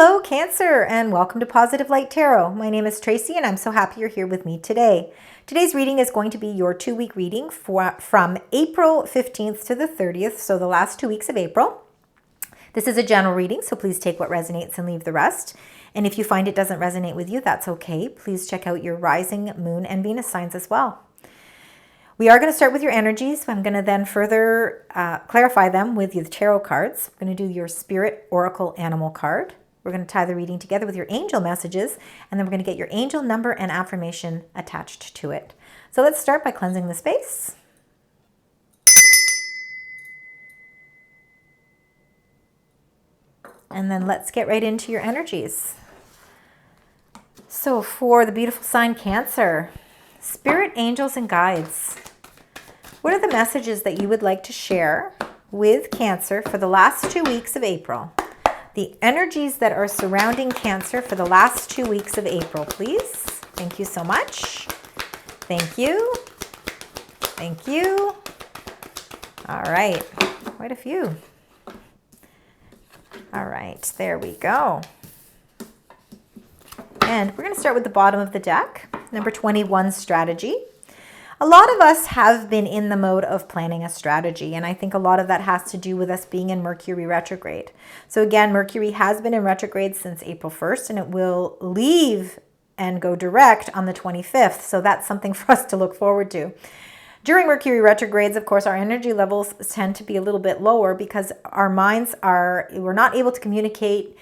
Hello, Cancer, and welcome to Positive Light Tarot. My name is Tracy, and I'm so happy you're here with me today. Today's reading is going to be your 2-week reading from April 15th to the 30th, so the last 2 weeks of April. This is a general reading, so please take what resonates and leave the rest. And if you find it doesn't resonate with you, that's okay. Please check out your rising, moon, and Venus signs as well. We are going to start with your energies. I'm going to then further clarify them with the tarot cards. I'm going to do your Spirit Oracle Animal card. We're going to tie the reading together with your angel messages, and then we're going to get your angel number and affirmation attached to it. So let's start by cleansing the space. And then let's get right into your energies. So for the beautiful sign Cancer, Spirit, angels, and guides, what are the messages that you would like to share with Cancer for the last 2 weeks of April? The energies that are surrounding Cancer for the last 2 weeks of April, please. Thank you so much. Thank you. Thank you. All right, quite a few. All right, there we go. And we're going to start with the bottom of the deck, number 21, strategy. A lot of us have been in the mode of planning a strategy, and I think a lot of that has to do with us being in Mercury retrograde. So again, Mercury has been in retrograde since April 1st, and it will leave and go direct on the 25th. So that's something for us to look forward to. During Mercury retrogrades, of course, our energy levels tend to be a little bit lower because our minds we're not able to communicate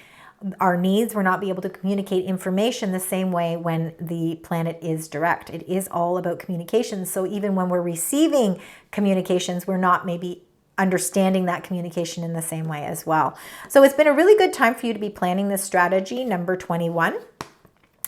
our needs. We're not be able to communicate information the same way when the planet is direct. It is all about communication. So even when we're receiving communications, we're not maybe understanding that communication in the same way as well. So it's been a really good time for you to be planning this strategy, number 21.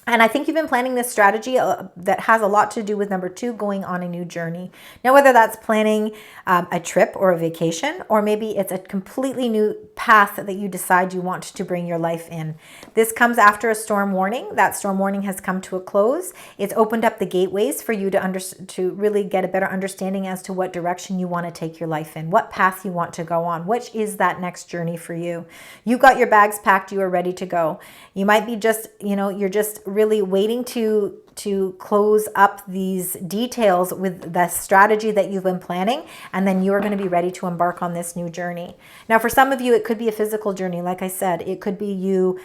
And I think you've been planning this strategy that has a lot to do with number 2, going on a new journey. Now, whether that's planning a trip or a vacation, or maybe it's a completely new path that you decide you want to bring your life in. This comes after a storm warning. That storm warning has come to a close. It's opened up the gateways for you to really get a better understanding as to what direction you want to take your life in, what path you want to go on, which is that next journey for you. You got your bags packed, you are ready to go. You might be just, you're just really waiting to close up these details with the strategy that you've been planning, and then you're going to be ready to embark on this new journey. Now, for some of you, it could be a physical journey. Like I said, it could be you,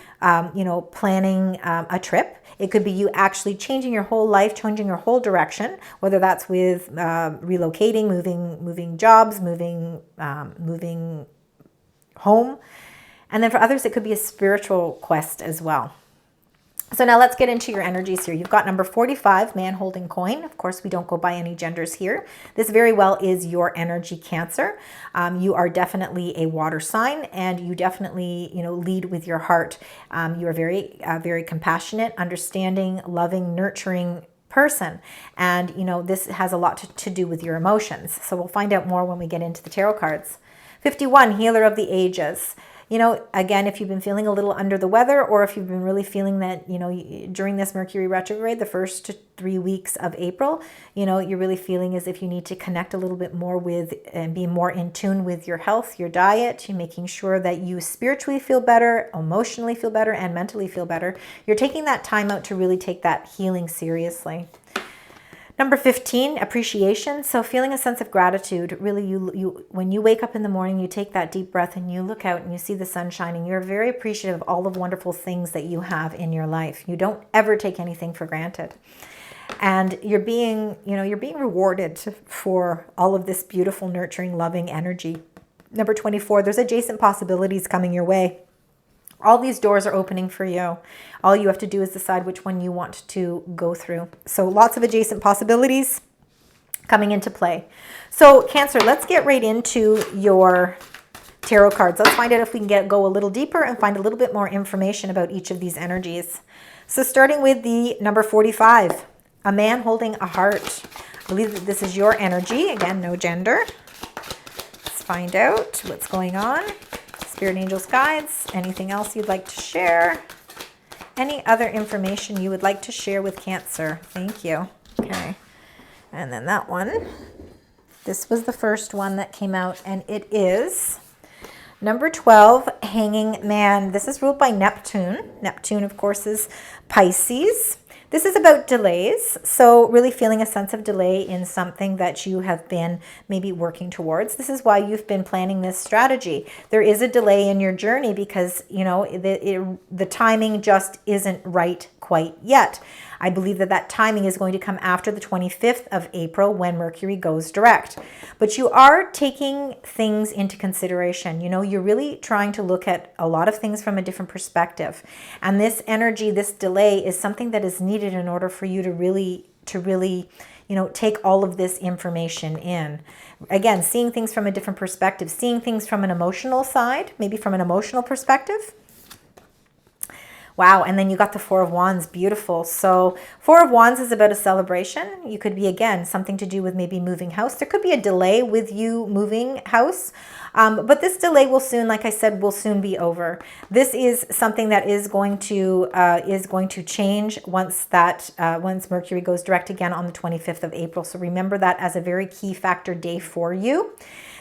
planning a trip. It could be you actually changing your whole life, changing your whole direction, whether that's with relocating, moving jobs, moving home. And then for others, it could be a spiritual quest as well. So now let's get into your energies here. You've got number 45, man holding coin. Of course, we don't go by any genders here. This very well is your energy, Cancer. You are definitely a water sign, and you definitely, lead with your heart. You are very compassionate, understanding, loving, nurturing person. And, this has a lot to do with your emotions. So we'll find out more when we get into the tarot cards. 51, healer of the ages. Again, if you've been feeling a little under the weather, or if you've been really feeling that, during this Mercury retrograde, the first 3 weeks of April, you're really feeling as if you need to connect a little bit more with and be more in tune with your health, your diet, you're making sure that you spiritually feel better, emotionally feel better, and mentally feel better. You're taking that time out to really take that healing seriously. Number 15, appreciation. So feeling a sense of gratitude. Really, you when you wake up in the morning, you take that deep breath and you look out and you see the sun shining. You're very appreciative of all the wonderful things that you have in your life. You don't ever take anything for granted. And you're being rewarded for all of this beautiful, nurturing, loving energy. Number 24, there's adjacent possibilities coming your way. All these doors are opening for you. All you have to do is decide which one you want to go through. So lots of adjacent possibilities coming into play. So Cancer, let's get right into your tarot cards. Let's find out if we can go a little deeper and find a little bit more information about each of these energies. So starting with the number 45, a man holding a heart. I believe that this is your energy. Again, no gender. Let's find out what's going on. Spirit, angels, guides, anything else you'd like to share? Any other information you would like to share with Cancer? Thank you. Okay. And then that one. This was the first one that came out, and it is Number 12, Hanging Man. This is ruled by Neptune. Neptune, of course, is Pisces. This is about delays, so really feeling a sense of delay in something that you have been maybe working towards. This is why you've been planning this strategy. There is a delay in your journey because, you know, the timing just isn't right quite yet. I believe that that timing is going to come after the 25th of April when Mercury goes direct. But you are taking things into consideration. You know, you're really trying to look at a lot of things from a different perspective. And this energy, this delay is something that is needed in order for you to really, you know, take all of this information in. Again, seeing things from a different perspective, seeing things from an emotional side, maybe from an emotional perspective. Wow, and then you got the Four of Wands, beautiful. So Four of Wands is about a celebration. You could be, again, something to do with maybe moving house. There could be a delay with you moving house, but this delay will soon, like I said, will soon be over. This is something that is going to change once Mercury goes direct again on the 25th of April. So remember that as a very key factor day for you.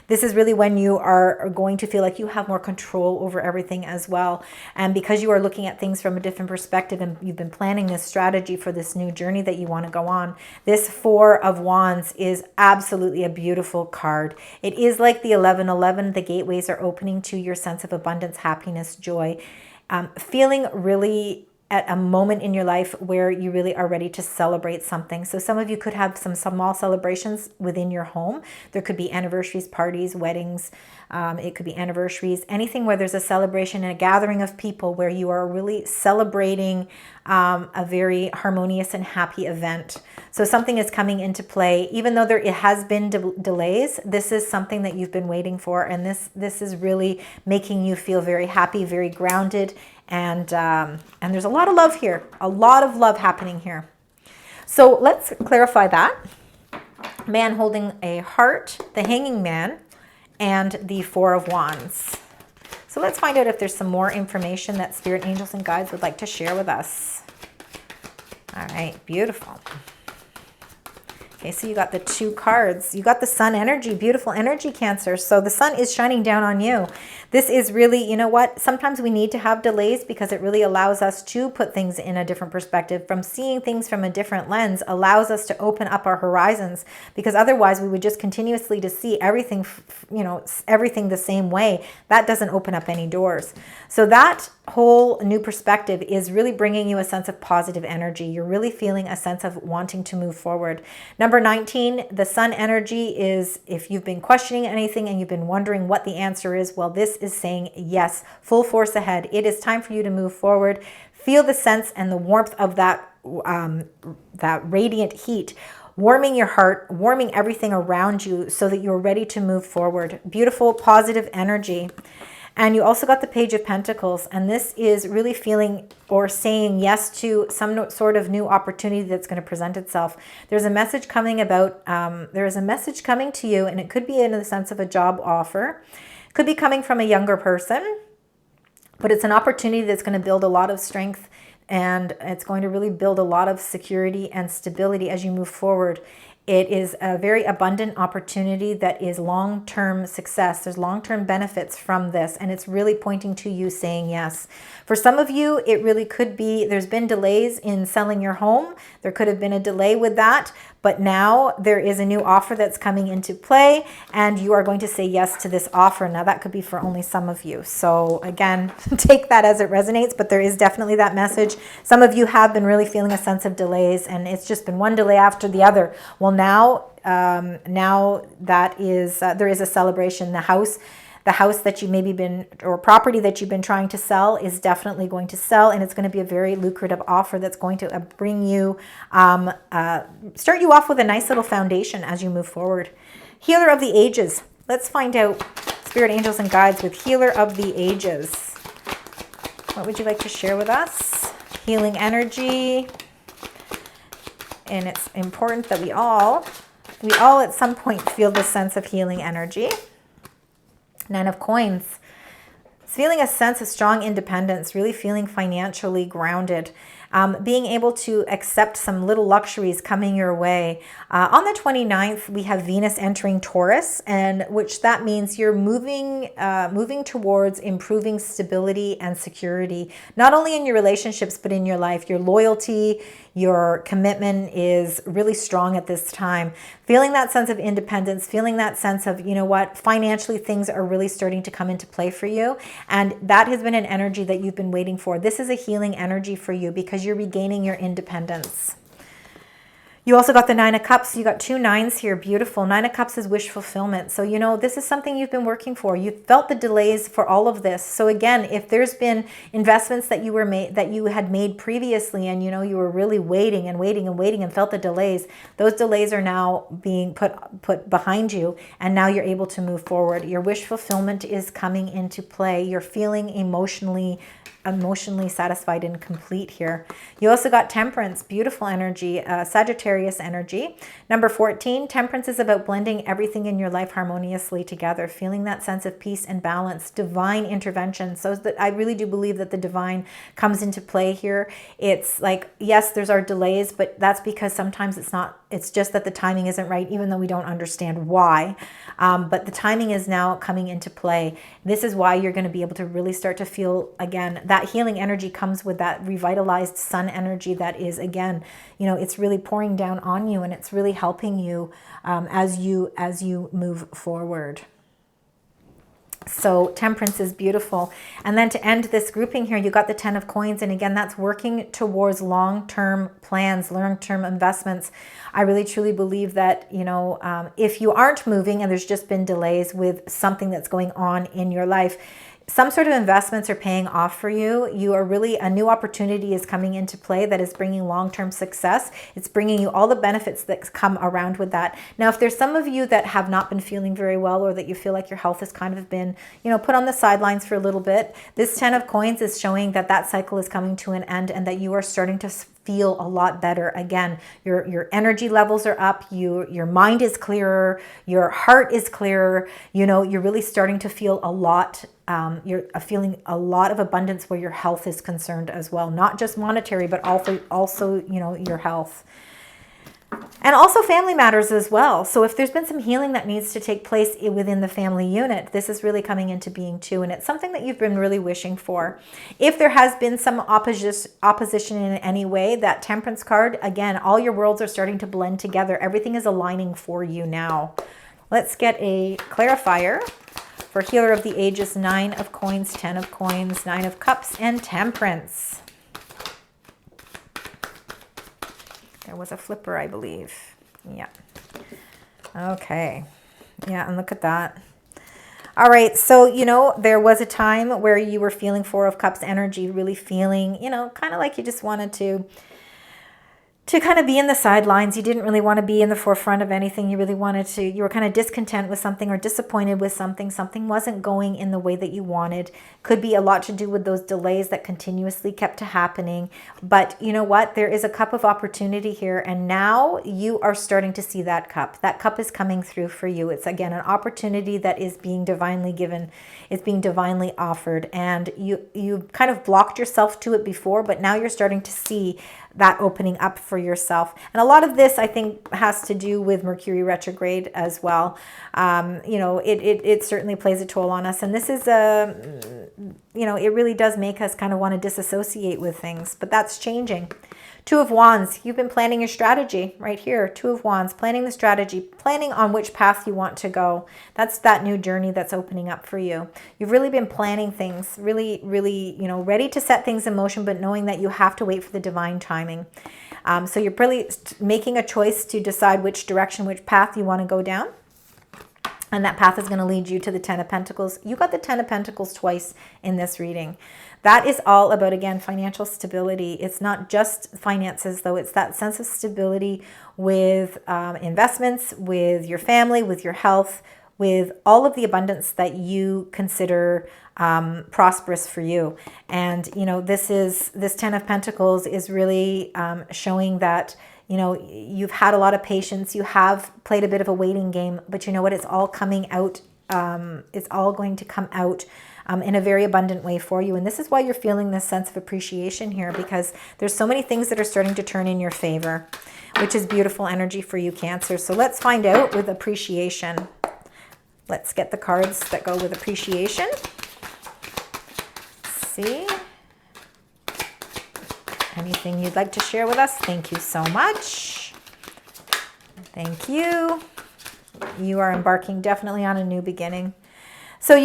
This is really when you are going to feel like you have more control over everything as well. And because you are looking at things from a different perspective and you've been planning this strategy for this new journey that you want to go on, this Four of Wands is absolutely a beautiful card. It is like the 1111. The gateways are opening to your sense of abundance, happiness, joy, feeling really at a moment in your life where you really are ready to celebrate something. So some of you could have some small celebrations within your home. There could be anniversaries, parties, weddings. It could be anniversaries, anything where there's a celebration and a gathering of people where you are really celebrating a very harmonious and happy event. So something is coming into play. Even though it has been delays, this is something that you've been waiting for. And this is really making you feel very happy, very grounded. And there's a lot of love here, a lot of love happening here. So let's clarify that. Man holding a heart, the Hanging Man, and the Four of Wands. So let's find out if there's some more information that Spirit, Angels, and Guides would like to share with us. All right, beautiful. Okay, so you got the two cards. You got the Sun energy, beautiful energy, Cancer. So the sun is shining down on you. This is really, you know what? Sometimes we need to have delays because it really allows us to put things in a different perspective. From seeing things from a different lens allows us to open up our horizons, because otherwise we would just continuously to see everything, you know, everything the same way. That doesn't open up any doors. So that whole new perspective is really bringing you a sense of positive energy. You're really feeling a sense of wanting to move forward. Number 19, the Sun energy is, if you've been questioning anything and you've been wondering what the answer is, well, this is saying yes, full force ahead. It is time for you to move forward. Feel the sense and the warmth of that radiant heat warming your heart, warming everything around you so that you're ready to move forward. Beautiful, positive energy. And you also got the Page of Pentacles, and this is really feeling or saying yes to some sort of new opportunity that's going to present itself. There's a message coming about, there is a message coming to you, and it could be in the sense of a job offer. It could be coming from a younger person, but it's an opportunity that's going to build a lot of strength, and it's going to really build a lot of security and stability as you move forward. It is a very abundant opportunity that is long-term success. There's long-term benefits from this, and it's really pointing to you saying yes. For some of you, it really could be, there's been delays in selling your home. There could have been a delay with that, but now there is a new offer that's coming into play, and you are going to say yes to this offer. Now, that could be for only some of you. So again, take that as it resonates, but there is definitely that message. Some of you have been really feeling a sense of delays, and it's just been one delay after the other. Well, now that is there is a celebration. The house that you maybe been, or property that you've been trying to sell, is definitely going to sell, and it's going to be a very lucrative offer that's going to bring you, start you off with a nice little foundation as you move forward. Healer of the Ages. Let's find out, Spirit, Angels, and Guides with Healer of the Ages. What would you like to share with us? Healing energy. And it's important that we all at some point feel this sense of healing energy. Nine of Coins. feeling a sense of strong independence, really feeling financially grounded. Being able to accept some little luxuries coming your way. On the 29th, we have Venus entering Taurus, and which that means you're moving towards improving stability and security, not only in your relationships, but in your life. Your loyalty, your commitment is really strong at this time. Feeling that sense of independence, feeling that sense of, you know what, financially things are really starting to come into play for you. And that has been an energy that you've been waiting for. This is a healing energy for you because you're regaining your independence. You also got the Nine of Cups. You got 2 nines here. Beautiful. Nine of Cups is wish fulfillment. So, you know, this is something you've been working for. You felt the delays for all of this. So again, if there's been investments that you had made previously, and you know, you were really waiting and waiting and waiting and felt the delays, those delays are now being put behind you, and now you're able to move forward. Your wish fulfillment is coming into play. You're feeling emotionally satisfied and complete here. You also got Temperance, beautiful energy, Sagittarius energy. Number 14, Temperance is about blending everything in your life harmoniously together, feeling that sense of peace and balance, divine intervention. So that I really do believe that the divine comes into play here. It's like, yes, there's our delays, but that's because sometimes it's just that the timing isn't right, even though we don't understand why. But the timing is now coming into play. This is why you're going to be able to really start to feel, again, that healing energy comes with that revitalized sun energy that is, again, you know, it's really pouring down on you, and it's really helping you as you move forward. So Temperance is beautiful. And then to end this grouping here, you got the 10 of Coins. And again, that's working towards long-term plans, long-term investments. I really truly believe that, you know, if you aren't moving and there's just been delays with something that's going on in your life, some sort of investments are paying off for you. You are really, a new opportunity is coming into play that is bringing long-term success. It's bringing you all the benefits that come around with that. Now, if there's some of you that have not been feeling very well, or that you feel like your health has kind of been, you know, put on the sidelines for a little bit, this 10 of Coins is showing that that cycle is coming to an end, and that you are starting to feel a lot better again. Your energy levels are up, your mind is clearer, your heart is clearer, you know, you're really starting to feel a lot, you're feeling a lot of abundance where your health is concerned as well, not just monetary, but also, you know, your health. And also family matters as well. So if there's been some healing that needs to take place within the family unit, this is really coming into being too. And it's something that you've been really wishing for. If there has been some opposition in any way, that Temperance card, again, all your worlds are starting to blend together. Everything is aligning for you now. Let's get a clarifier for Healer of the Ages, 9 of Coins, 10 of Coins, 9 of Cups, and Temperance. There was a flipper, I believe. Yeah. Okay. Yeah, and look at that. All right, so, you know, there was a time where you were feeling 4 of Cups energy, really feeling, you know, kind of like you just wanted to kind of be in the sidelines. You didn't really want to be in the forefront of anything. You really wanted to, you were kind of discontent with something or disappointed with something. Something wasn't going in the way that you wanted. Could be a lot to do with those delays that continuously kept happening. But you know what? There is a cup of opportunity here, and now you are starting to see that cup. That cup is coming through for you. It's, again, an opportunity that is being divinely given. It's being divinely offered, and you kind of blocked yourself to it before, but now you're starting to see that opening up for yourself. And a lot of this, I think, has to do with Mercury retrograde as well. You know, it certainly plays a toll on us. And this is you know, it really does make us kind of want to disassociate with things, but that's changing. 2 of Wands, you've been planning your strategy right here. 2 of Wands, planning the strategy, planning on which path you want to go. That's that new journey that's opening up for you. You've really been planning things, really, you know, ready to set things in motion, but knowing that you have to wait for the divine timing. So you're really making a choice to decide which direction, which path you want to go down. And that path is going to lead you to the 10 of Pentacles. You got the 10 of Pentacles twice in this reading. That is all about, again, financial stability. It's not just finances, though. It's that sense of stability with investments, with your family, with your health, with all of the abundance that you consider prosperous for you. And, you know, this 10 of Pentacles is really showing that, you know, you've had a lot of patience. You have played a bit of a waiting game, but you know what? It's all coming out. It's all going to come out in a very abundant way for you. And this is why you're feeling this sense of appreciation here, because there's so many things that are starting to turn in your favor, which is beautiful energy for you, Cancer. So let's find out with appreciation. Let's get the cards that go with appreciation. Let's see. Anything you'd like to share with us? Thank you so much. Thank you. You are embarking definitely on a new beginning. So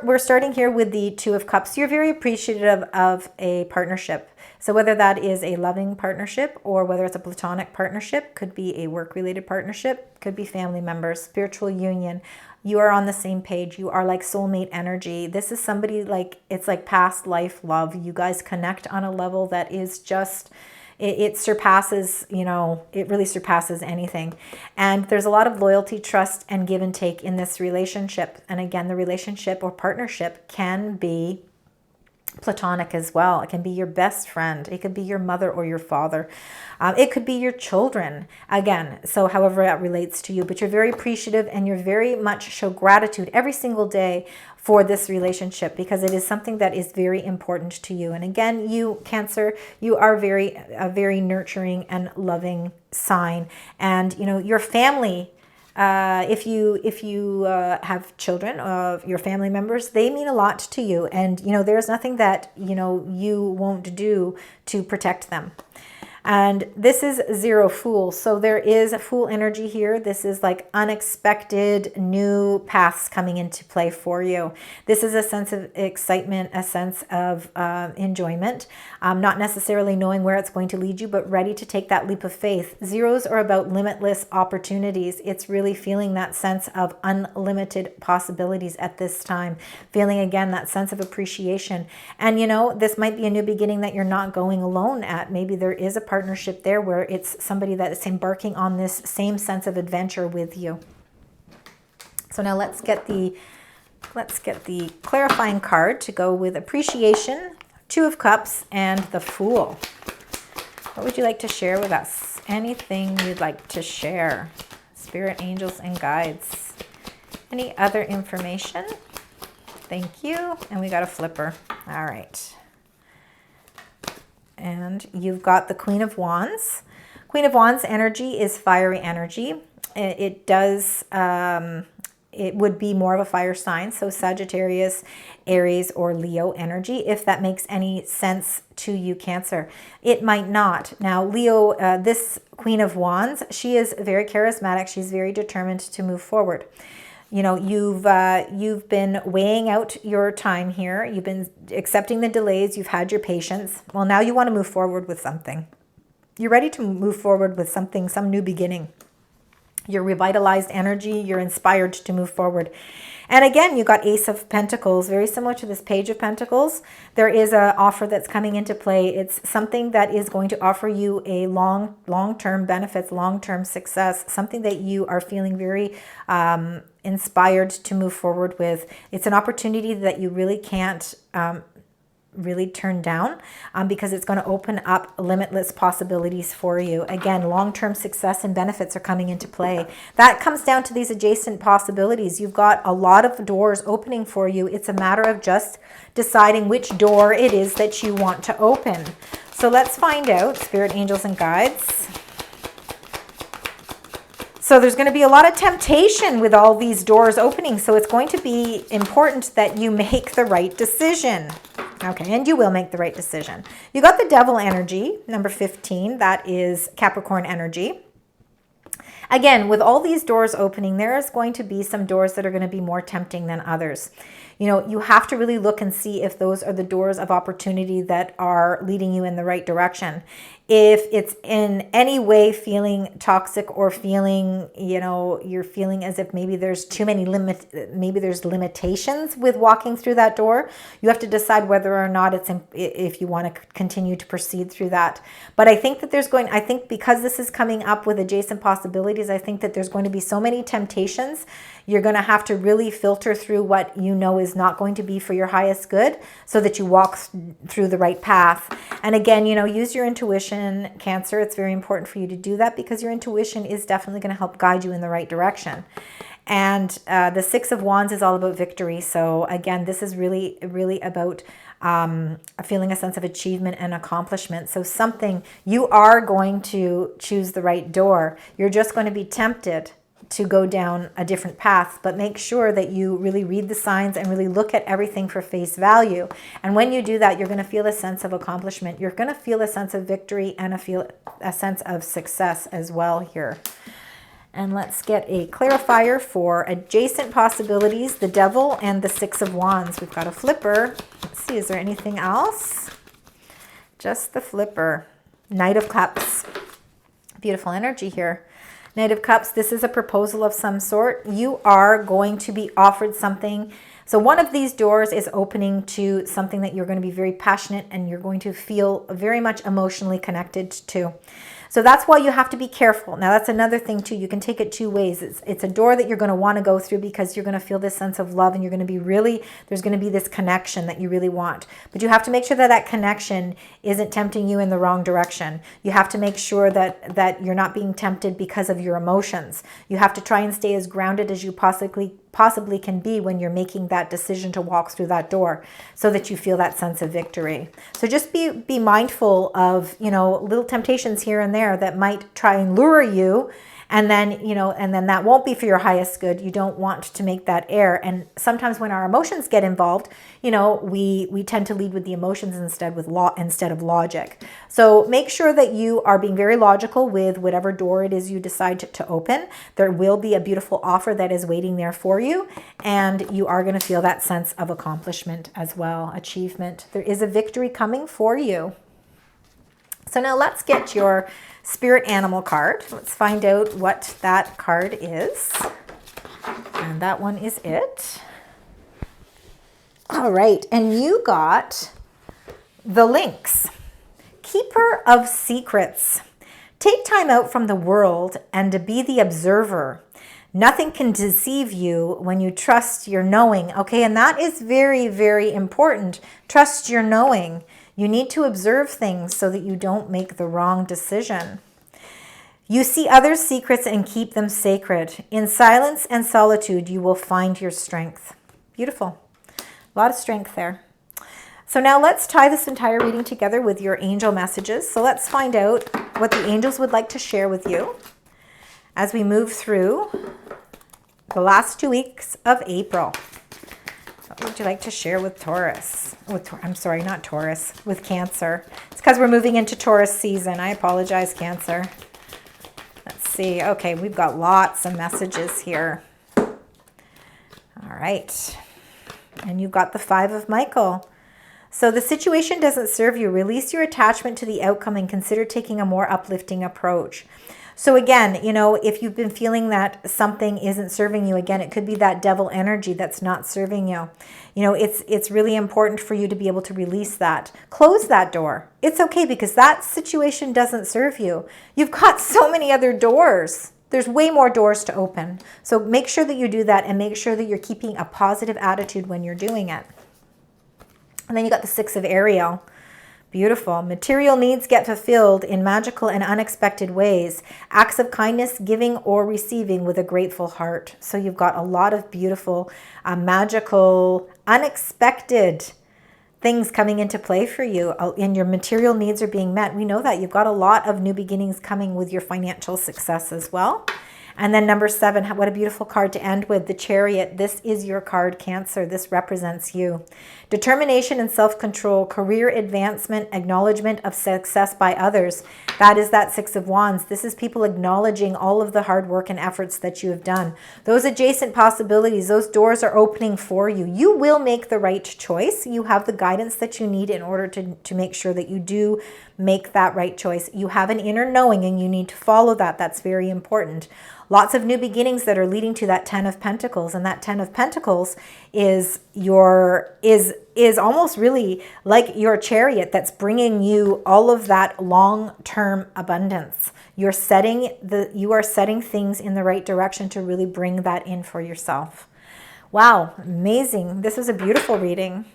we're starting here with the Two of Cups. You're very appreciative of a partnership. So whether that is a loving partnership or whether it's a platonic partnership, could be a work-related partnership, could be family members, spiritual union. You are on the same page. You are like soulmate energy. This is somebody like, it's like past life love. You guys connect on a level that is just, it surpasses, you know, it really surpasses anything. And there's a lot of loyalty, trust, and give and take in this relationship. And again, the relationship or partnership can be platonic as well. It can be your best friend. It could be your mother or your father. It could be your children. Again, so however that relates to you, but you're very appreciative and you're very much show gratitude every single day for this relationship, because it is something that is very important to you. And again, you, Cancer, you are a very nurturing and loving sign. And, you know, your family, if you have children of your family members, they mean a lot to you. And, you know, there's nothing that, you know, you won't do to protect them. And this is Zero Fool. So there is a Fool energy here. This is like unexpected new paths coming into play for you. This is a sense of excitement, a sense of enjoyment, not necessarily knowing where it's going to lead you, but ready to take that leap of faith. Zeros are about limitless opportunities. It's really feeling that sense of unlimited possibilities at this time. Feeling again that sense of appreciation. And you know, this might be a new beginning that you're not going alone at. Maybe there is a partnership there where it's somebody that is embarking on this same sense of adventure with you. So now let's get the clarifying card to go with appreciation, Two of Cups, and the Fool. What would you like to share with us? Anything you'd like to share? Spirit, angels, and guides. Any other information? Thank you. And we got a flipper. All right. And you've got the Queen of Wands. Queen of Wands energy is fiery energy. It does, it would be more of a fire sign. So Sagittarius, Aries, or Leo energy, if that makes any sense to you, Cancer. It might not. Now, Leo, this Queen of Wands, she is very charismatic. She's very determined to move forward. You know, you've been weighing out your time here. You've been accepting the delays. You've had your patience. Well, now you want to move forward with something. You're ready to move forward with something, some new beginning. You're revitalized energy. You're inspired to move forward. And again, you got Ace of Pentacles, very similar to this Page of Pentacles. There is an offer that's coming into play. It's something that is going to offer you a long-term benefits, long-term success, something that you are feeling very inspired to move forward with. It's an opportunity that you really can't really turn down because it's going to open up limitless possibilities for you. Again, long-term success and benefits are coming into play. That comes down to these adjacent possibilities. You've got a lot of doors opening for you. It's a matter of just deciding which door it is that you want to open. So let's find out, Spirit, angels, and guides. So there's going to be a lot of temptation with all these doors opening. So it's going to be important that you make the right decision. Okay, and you will make the right decision. You got the Devil energy, number 15. That is Capricorn energy. Again, with all these doors opening, there is going to be some doors that are going to be more tempting than others. You know, you have to really look and see if those are the doors of opportunity that are leading you in the right direction. If it's in any way feeling toxic or feeling, you know, you're feeling as if maybe there's too many maybe there's limitations with walking through that door, you have to decide whether or not if you want to continue to proceed through that. But I think that I think because this is coming up with adjacent possibilities, I think that there's going to be so many temptations. You're going to have to really filter through what you know is not going to be for your highest good so that you walk through the right path. And again, you know, use your intuition, Cancer. It's very important for you to do that because your intuition is definitely going to help guide you in the right direction. And the Six of Wands is all about victory. So again, this is really, really about feeling a sense of achievement and accomplishment. So something, you are going to choose the right door. You're just going to be tempted to go down a different path, but make sure that you really read the signs and really look at everything for face value. And when you do that, you're going to feel a sense of accomplishment. You're going to feel a sense of victory and feel a sense of success as well here. And let's get a clarifier for adjacent possibilities, the Devil and the Six of Wands. We've got a flipper. Let's see, is there anything else? Just the flipper. Knight of Cups. Beautiful energy here. Knight of Cups, this is a proposal of some sort. You are going to be offered something. So one of these doors is opening to something that you're going to be very passionate and you're going to feel very much emotionally connected to. So that's why you have to be careful. Now that's another thing too. You can take it two ways. It's a door that you're going to want to go through because you're going to feel this sense of love and you're going to be really, there's going to be this connection that you really want. But you have to make sure that that connection isn't tempting you in the wrong direction. You have to make sure that you're not being tempted because of your emotions. You have to try and stay as grounded as you possibly can be when you're making that decision to walk through that door so that you feel that sense of victory. So just be mindful of, little temptations here and there that might try and lure you, and then, and then that won't be for your highest good. You don't want to make that error. And sometimes when our emotions get involved, we tend to lead with the emotions instead of logic. So make sure that you are being very logical with whatever door it is you decide to open. There will be a beautiful offer that is waiting there for you, and you are going to feel that sense of accomplishment as well, achievement. There is a victory coming for you. So now let's get your spirit animal card. Let's find out what that card is. And that one is it. All right, and you got the Lynx. Keeper of secrets. Take time out from the world and to be the observer. Nothing can deceive you when you trust your knowing. Okay, and that is very, very important. Trust your knowing. You need to observe things so that you don't make the wrong decision. You see others' secrets and keep them sacred. In silence and solitude, you will find your strength. Beautiful. A lot of strength there. So now let's tie this entire reading together with your angel messages. So let's find out what the angels would like to share with you as we move through the last 2 weeks of April. What would you like to share with Taurus? I'm sorry, not Taurus, with Cancer. It's because we're moving into Taurus season. I apologize, Cancer. Let's see. Okay, we've got lots of messages here. All right. And you've got the Five of Michael. So the situation doesn't serve you. Release your attachment to the outcome and consider taking a more uplifting approach. So again, if you've been feeling that something isn't serving you, again, it could be that devil energy that's not serving you. It's really important for you to be able to release that. Close that door. It's okay because that situation doesn't serve you. You've got so many other doors. There's way more doors to open. So make sure that you do that and make sure that you're keeping a positive attitude when you're doing it. And then you got the Six of Ariel. Beautiful. Material needs get fulfilled in magical and unexpected ways. Acts of kindness, giving or receiving with a grateful heart. So you've got a lot of beautiful, magical, unexpected things coming into play for you. And your material needs are being met. We know that. You've got a lot of new beginnings coming with your financial success as well. And then number 7, what a beautiful card to end with, the Chariot. This is your card, Cancer. This represents you. Determination and self-control, career advancement, acknowledgement of success by others. That is that Six of Wands. This is people acknowledging all of the hard work and efforts that you have done. Those adjacent possibilities, those doors are opening for you. You will make the right choice. You have the guidance that you need in order to make sure that you do make that right choice. You have an inner knowing and you need to follow that. That's very important. Lots of new beginnings that are leading to that 10 of Pentacles, and that 10 of Pentacles is almost really like your Chariot that's bringing you all of that long-term abundance. You are setting things in the right direction to really bring that in for yourself. Wow, amazing. This is a beautiful reading.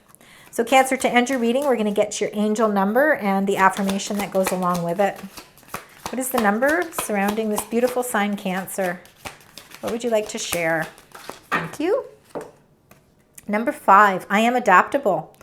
So Cancer, to end your reading, we're going to get your angel number and the affirmation that goes along with it. What is the number surrounding this beautiful sign, Cancer? What would you like to share? you. Number 5, I am adaptable.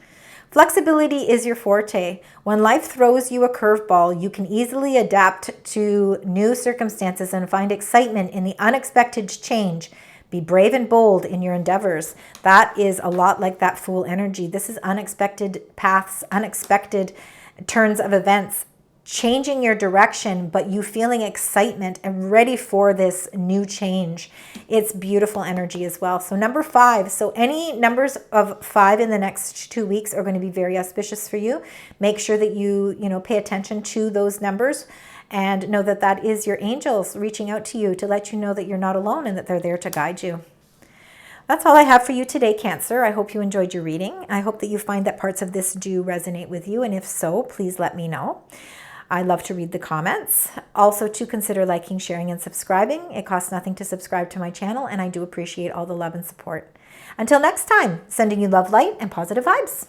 Flexibility is your forte. When life throws you a curveball, you can easily adapt to new circumstances and find excitement in the unexpected change. Be brave and bold in your endeavors. That is a lot like that Fool energy. This is unexpected paths, unexpected turns of events, changing your direction, but you feeling excitement and ready for this new change. It's beautiful energy as well. So number 5. So any numbers of 5 in the next 2 weeks are going to be very auspicious for you. Make sure that you pay attention to those numbers and know that that is your angels reaching out to you to let you know that you're not alone and that they're there to guide you. That's all I have for you today, Cancer. I hope you enjoyed your reading. I hope that you find that parts of this do resonate with you. And if so, please let me know. I love to read the comments. Also, to consider liking, sharing, and subscribing. It costs nothing to subscribe to my channel, and I do appreciate all the love and support. Until next time, sending you love, light, and positive vibes.